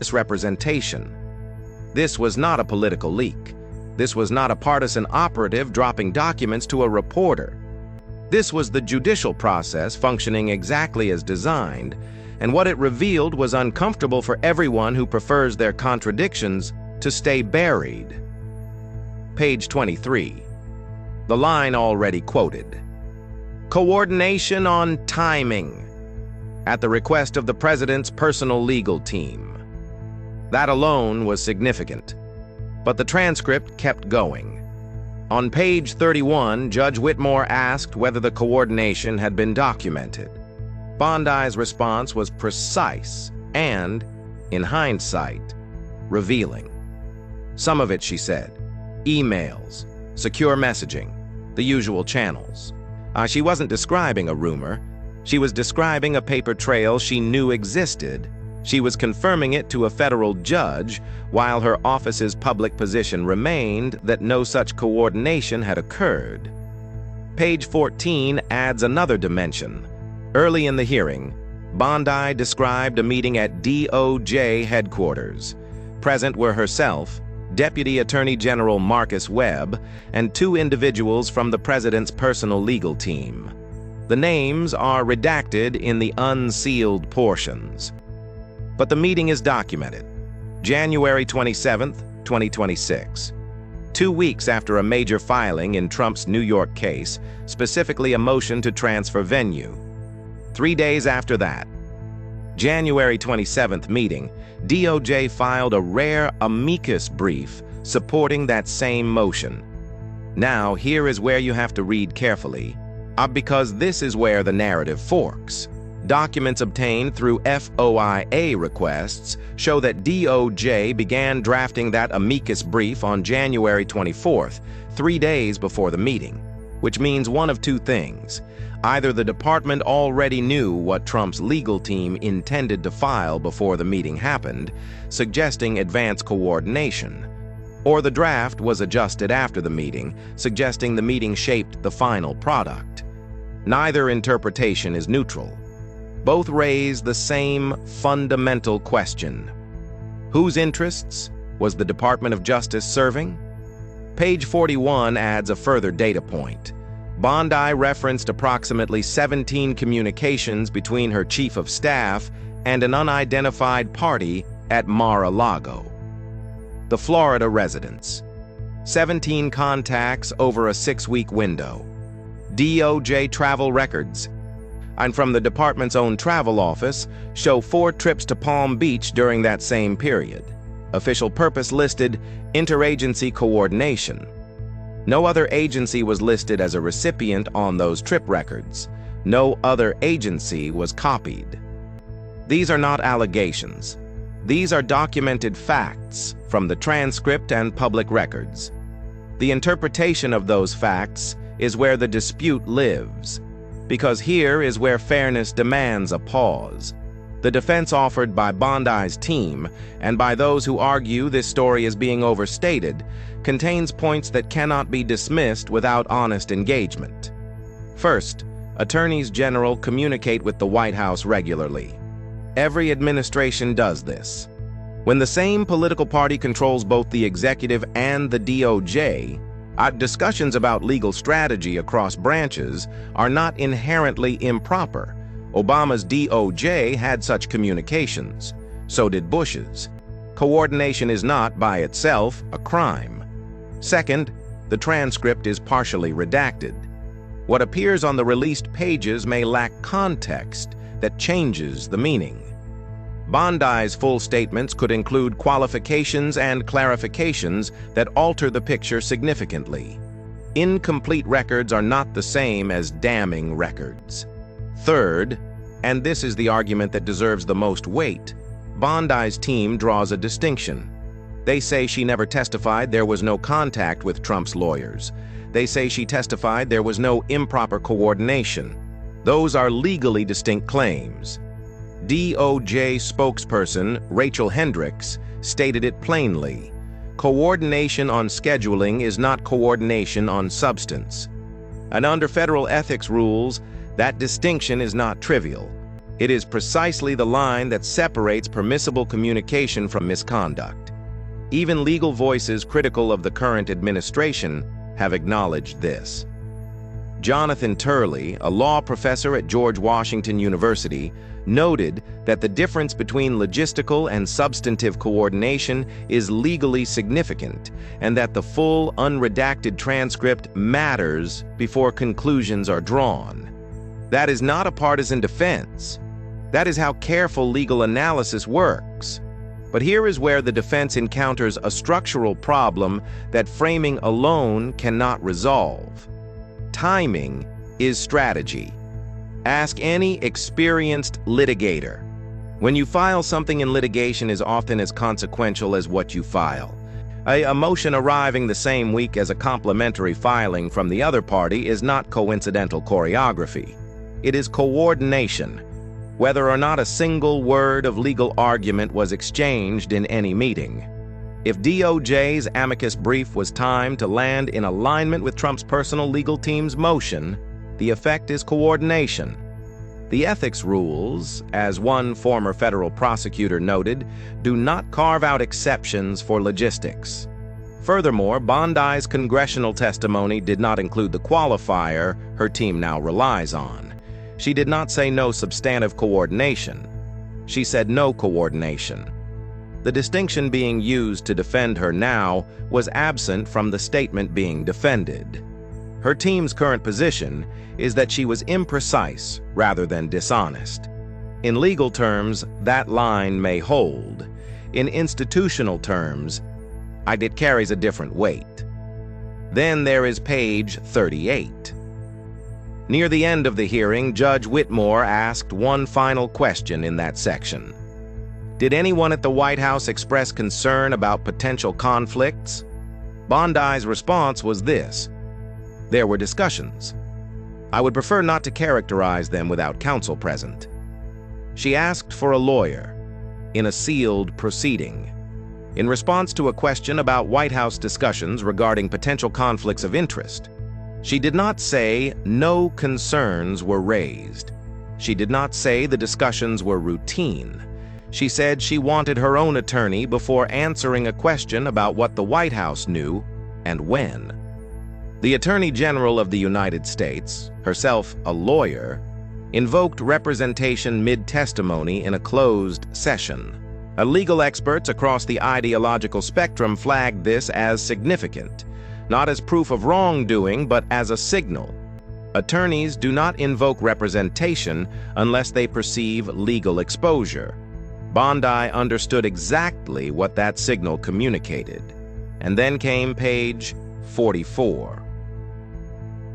misrepresentation. This was not a political leak. This was not a partisan operative dropping documents to a reporter. This was the judicial process functioning exactly as designed, and what it revealed was uncomfortable for everyone who prefers their contradictions to stay buried. Page 23. The line already quoted. Coordination on timing, at the request of the president's personal legal team. That alone was significant, but the transcript kept going. On page 31, Judge Whitmore asked whether the coordination had been documented. Bondi's response was precise and, in hindsight, revealing. Some of it, she said, emails, secure messaging, the usual channels. She wasn't describing a rumor. She was describing a paper trail she knew existed. She was confirming it to a federal judge, while her office's public position remained that no such coordination had occurred. Page 14 adds another dimension. Early in the hearing, Bondi described a meeting at DOJ headquarters. Present were herself, Deputy Attorney General Marcus Webb, and two individuals from the president's personal legal team. The names are redacted in the unsealed portions. But the meeting is documented. January 27, 2026. 2 weeks after a major filing in Trump's New York case, specifically a motion to transfer venue. 3 days after that, January 27th meeting, DOJ filed a rare amicus brief supporting that same motion. Now, here is where you have to read carefully, because this is where the narrative forks. Documents obtained through FOIA requests show that DOJ began drafting that amicus brief on January 24th, 3 days before the meeting, which means one of two things. Either the department already knew what Trump's legal team intended to file before the meeting happened, suggesting advance coordination, or the draft was adjusted after the meeting, suggesting the meeting shaped the final product. Neither interpretation is neutral. Both raise the same fundamental question. Whose interests was the Department of Justice serving? Page 41 adds a further data point. Bondi referenced approximately 17 communications between her chief of staff and an unidentified party at Mar-a-Lago, the Florida residence. 17 contacts over a 6-week window. DOJ travel records, and from the department's own travel office, show 4 trips to Palm Beach during that same period. Official purpose listed interagency coordination. No other agency was listed as a recipient on those trip records. No other agency was copied. These are not allegations. These are documented facts from the transcript and public records. The interpretation of those facts is where the dispute lives, because here is where fairness demands a pause. The defense offered by Bondi's team, and by those who argue this story is being overstated, contains points that cannot be dismissed without honest engagement. First, attorneys general communicate with the White House regularly. Every administration does this. When the same political party controls both the executive and the DOJ, discussions about legal strategy across branches are not inherently improper. Obama's DOJ had such communications. So did Bush's. Coordination is not, by itself, a crime. Second, the transcript is partially redacted. What appears on the released pages may lack context that changes the meaning. Bondi's full statements could include qualifications and clarifications that alter the picture significantly. Incomplete records are not the same as damning records. Third, and this is the argument that deserves the most weight, Bondi's team draws a distinction. They say she never testified there was no contact with Trump's lawyers. They say she testified there was no improper coordination. Those are legally distinct claims. DOJ spokesperson Rachel Hendricks stated it plainly. Coordination on scheduling is not coordination on substance. And under federal ethics rules, that distinction is not trivial. It is precisely the line that separates permissible communication from misconduct. Even legal voices critical of the current administration have acknowledged this. Jonathan Turley, a law professor at George Washington University, noted that the difference between logistical and substantive coordination is legally significant, and that the full, unredacted transcript matters before conclusions are drawn. That is not a partisan defense. That is how careful legal analysis works. But here is where the defense encounters a structural problem that framing alone cannot resolve. Timing is strategy. Ask any experienced litigator. When you file something in litigation is often as consequential as what you file. A motion arriving the same week as a complementary filing from the other party is not coincidental choreography. It is coordination, whether or not a single word of legal argument was exchanged in any meeting. If DOJ's amicus brief was timed to land in alignment with Trump's personal legal team's motion, the effect is coordination. The ethics rules, as one former federal prosecutor noted, do not carve out exceptions for logistics. Furthermore, Bondi's congressional testimony did not include the qualifier her team now relies on. She did not say no substantive coordination. She said no coordination. The distinction being used to defend her now was absent from the statement being defended. Her team's current position is that she was imprecise rather than dishonest. In legal terms, that line may hold. In institutional terms, it carries a different weight. Then there is page 38. Near the end of the hearing, Judge Whitmore asked one final question in that section. Did anyone at the White House express concern about potential conflicts? Bondi's response was this: there were discussions. I would prefer not to characterize them without counsel present. She asked for a lawyer in a sealed proceeding. In response to a question about White House discussions regarding potential conflicts of interest, she did not say no concerns were raised. She did not say the discussions were routine. She said she wanted her own attorney before answering a question about what the White House knew and when. The Attorney General of the United States, herself a lawyer, invoked representation mid-testimony in a closed session. Legal experts across the ideological spectrum flagged this as significant, not as proof of wrongdoing, but as a signal. Attorneys do not invoke representation unless they perceive legal exposure. Bondi understood exactly what that signal communicated. And then came page 44.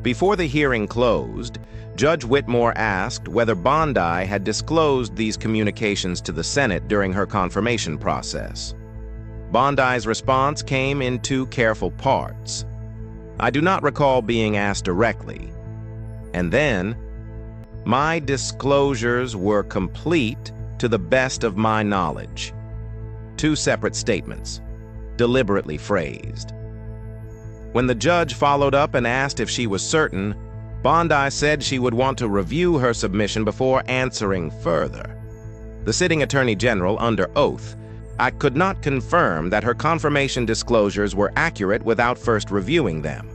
Before the hearing closed, Judge Whitmore asked whether Bondi had disclosed these communications to the Senate during her confirmation process. Bondi's response came in two careful parts. I do not recall being asked directly. And then, my disclosures were complete to the best of my knowledge. Two separate statements, deliberately phrased. When the judge followed up and asked if she was certain, Bondi said she would want to review her submission before answering further. The sitting Attorney General, under oath, could not confirm that her confirmation disclosures were accurate without first reviewing them.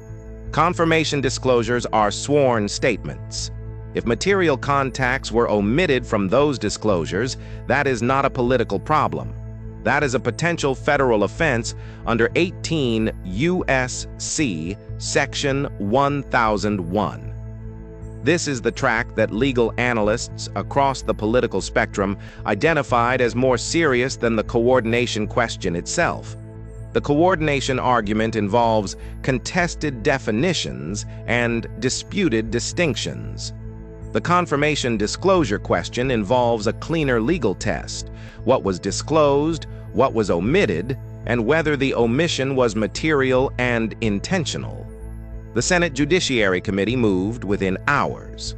Confirmation disclosures are sworn statements. If material contacts were omitted from those disclosures, that is not a political problem. That is a potential federal offense under 18 U.S.C. Section 1001. This is the track that legal analysts across the political spectrum identified as more serious than the coordination question itself. The coordination argument involves contested definitions and disputed distinctions. The confirmation disclosure question involves a cleaner legal test: what was disclosed, what was omitted, and whether the omission was material and intentional. The Senate Judiciary Committee moved within hours.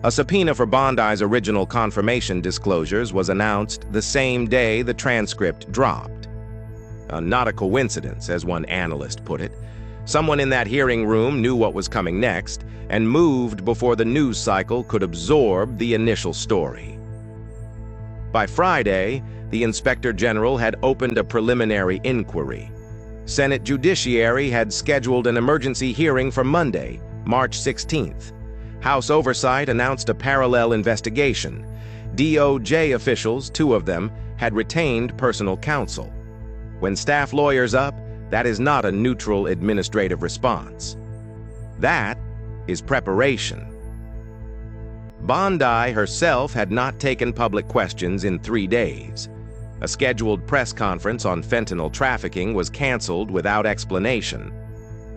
A subpoena for Bondi's original confirmation disclosures was announced the same day the transcript dropped. Not a coincidence, as one analyst put it. Someone in that hearing room knew what was coming next and moved before the news cycle could absorb the initial story. By Friday, the Inspector General had opened a preliminary inquiry. Senate Judiciary had scheduled an emergency hearing for Monday, March 16th. House Oversight announced a parallel investigation. DOJ officials, 2 of them, had retained personal counsel. When staff lawyers up, that is not a neutral administrative response. That is preparation. Bondi herself had not taken public questions in 3 days. A scheduled press conference on fentanyl trafficking was canceled without explanation.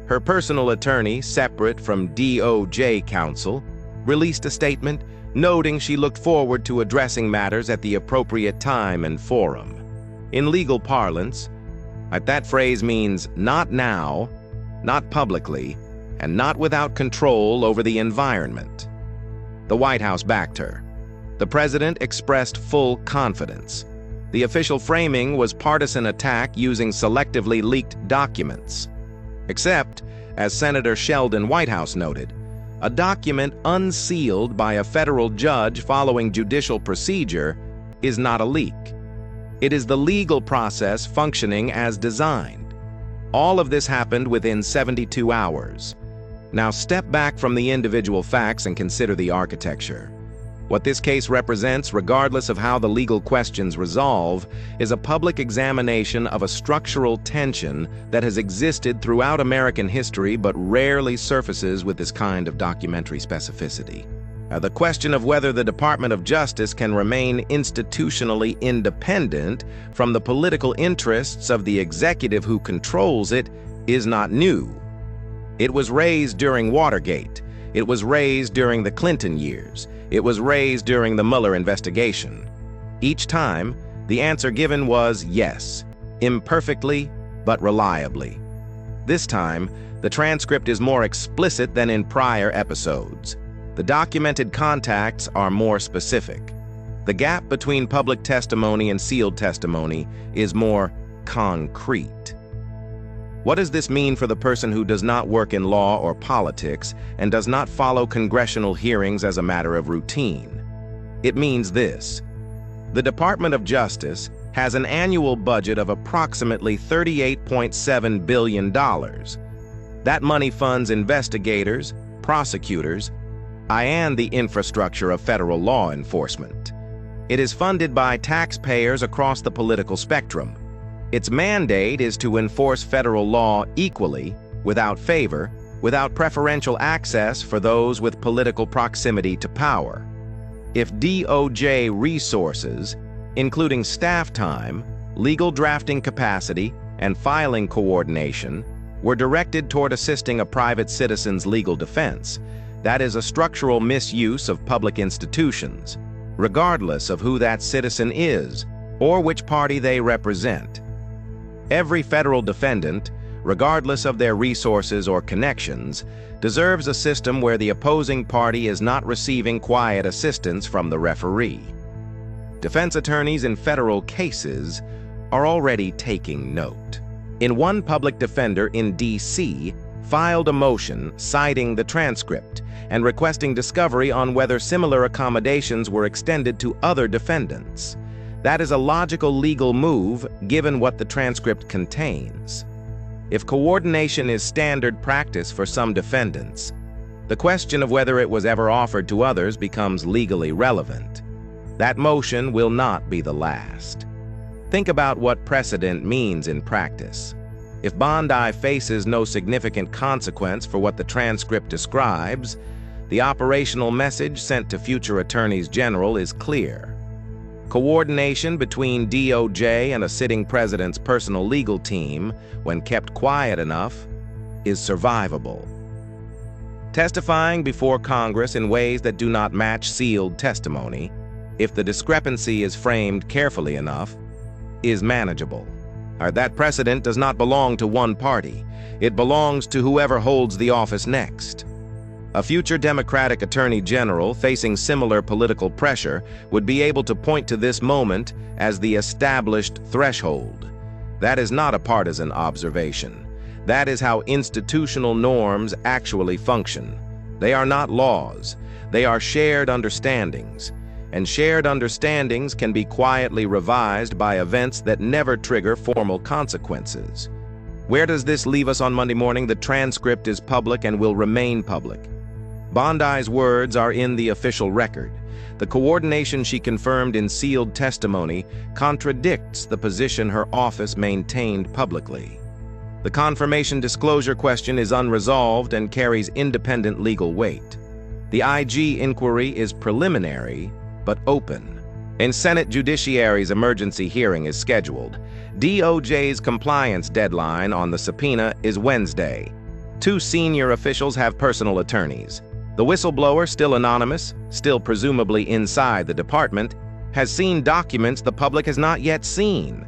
Her personal attorney, separate from DOJ counsel, released a statement noting she looked forward to addressing matters at the appropriate time and forum. In legal parlance, that phrase means not now, not publicly, and not without control over the environment. The White House backed her. The president expressed full confidence. The official framing was partisan attack using selectively leaked documents. Except, as Senator Sheldon Whitehouse noted, a document unsealed by a federal judge following judicial procedure is not a leak. It is the legal process functioning as designed. All of this happened within 72 hours. Now step back from the individual facts and consider the architecture. What this case represents, regardless of how the legal questions resolve, is a public examination of a structural tension that has existed throughout American history but rarely surfaces with this kind of documentary specificity. The question of whether the Department of Justice can remain institutionally independent from the political interests of the executive who controls it is not new. It was raised during Watergate. It was raised during the Clinton years. It was raised during the Mueller investigation. Each time, the answer given was yes, imperfectly but reliably. This time, the transcript is more explicit than in prior episodes. The documented contacts are more specific. The gap between public testimony and sealed testimony is more concrete. What does this mean for the person who does not work in law or politics and does not follow congressional hearings as a matter of routine? It means this. The Department of Justice has an annual budget of approximately $38.7 billion. That money funds investigators, prosecutors, and the infrastructure of federal law enforcement. It is funded by taxpayers across the political spectrum. Its mandate is to enforce federal law equally, without favor, without preferential access for those with political proximity to power. If DOJ resources, including staff time, legal drafting capacity, and filing coordination, were directed toward assisting a private citizen's legal defense, that is a structural misuse of public institutions, regardless of who that citizen is or which party they represent. Every federal defendant, regardless of their resources or connections, deserves a system where the opposing party is not receiving quiet assistance from the referee. Defense attorneys in federal cases are already taking note. One public defender in D.C. filed a motion citing the transcript and requesting discovery on whether similar accommodations were extended to other defendants. That is a logical legal move given what the transcript contains. If coordination is standard practice for some defendants, the question of whether it was ever offered to others becomes legally relevant. That motion will not be the last. Think about what precedent means in practice. If Bondi faces no significant consequence for what the transcript describes, the operational message sent to future attorneys general is clear. Coordination between DOJ and a sitting president's personal legal team, when kept quiet enough, is survivable. Testifying before Congress in ways that do not match sealed testimony, if the discrepancy is framed carefully enough, is manageable. That precedent does not belong to one party. It belongs to whoever holds the office next. A future Democratic Attorney General facing similar political pressure would be able to point to this moment as the established threshold. That is not a partisan observation. That is how institutional norms actually function. They are not laws. They are shared understandings. and shared understandings can be quietly revised by events that never trigger formal consequences. Where does this leave us on Monday morning? The transcript is public and will remain public. Bondi's words are in the official record. The coordination she confirmed in sealed testimony contradicts the position her office maintained publicly. The confirmation disclosure question is unresolved and carries independent legal weight. The IG inquiry is preliminary, but open. A Senate Judiciary's emergency hearing is scheduled. DOJ's compliance deadline on the subpoena is Wednesday. 2 senior officials have personal attorneys. The whistleblower, still anonymous, still presumably inside the department, has seen documents the public has not yet seen.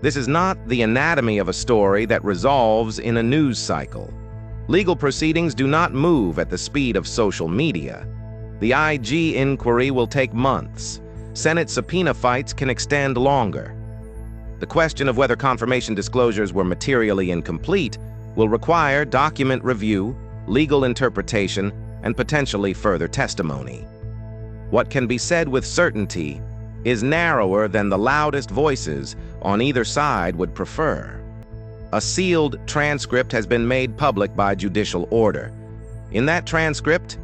This is not the anatomy of a story that resolves in a news cycle. Legal proceedings do not move at the speed of social media. The IG inquiry will take months. Senate subpoena fights can extend longer. The question of whether confirmation disclosures were materially incomplete will require document review, legal interpretation, and potentially further testimony. What can be said with certainty is narrower than the loudest voices on either side would prefer. A sealed transcript has been made public by judicial order. In that transcript,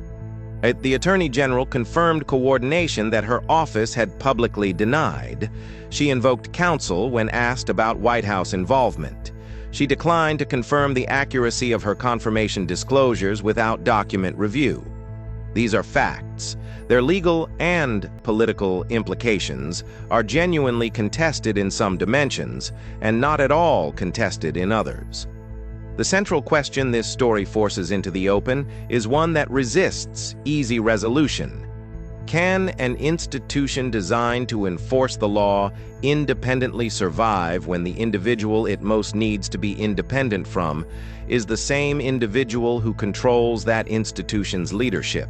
the Attorney General confirmed coordination that her office had publicly denied. She invoked counsel when asked about White House involvement. She declined to confirm the accuracy of her confirmation disclosures without document review. These are facts. Their legal and political implications are genuinely contested in some dimensions, and not at all contested in others. The central question this story forces into the open is one that resists easy resolution. Can an institution designed to enforce the law independently survive when the individual it most needs to be independent from is the same individual who controls that institution's leadership?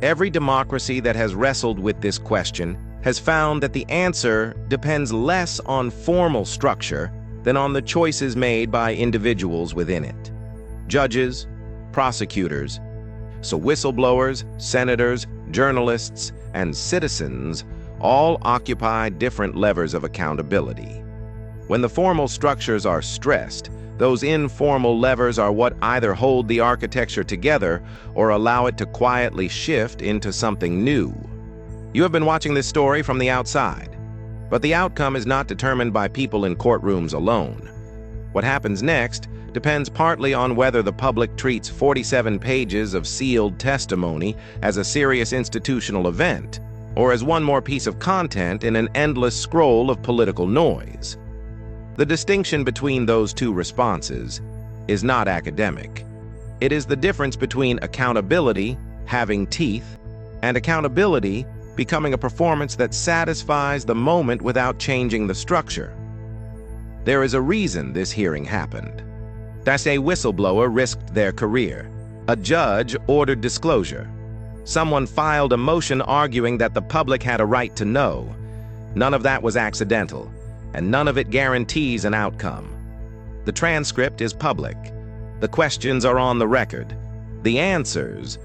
Every democracy that has wrestled with this question has found that the answer depends less on formal structure than on the choices made by individuals within it. Judges, prosecutors, so whistleblowers, senators, journalists, and citizens all occupy different levers of accountability. When the formal structures are stressed, those informal levers are what either hold the architecture together or allow it to quietly shift into something new. You have been watching this story from the outside, but the outcome is not determined by people in courtrooms alone. What happens next depends partly on whether the public treats 47 pages of sealed testimony as a serious institutional event, or as one more piece of content in an endless scroll of political noise. The distinction between those two responses is not academic. It is the difference between accountability, having teeth, and accountability becoming a performance that satisfies the moment without changing the structure. There is a reason this hearing happened. A whistleblower risked their career. A judge ordered disclosure. Someone filed a motion arguing that the public had a right to know. None of that was accidental, and none of it guarantees an outcome. The transcript is public. The questions are on the record. The answers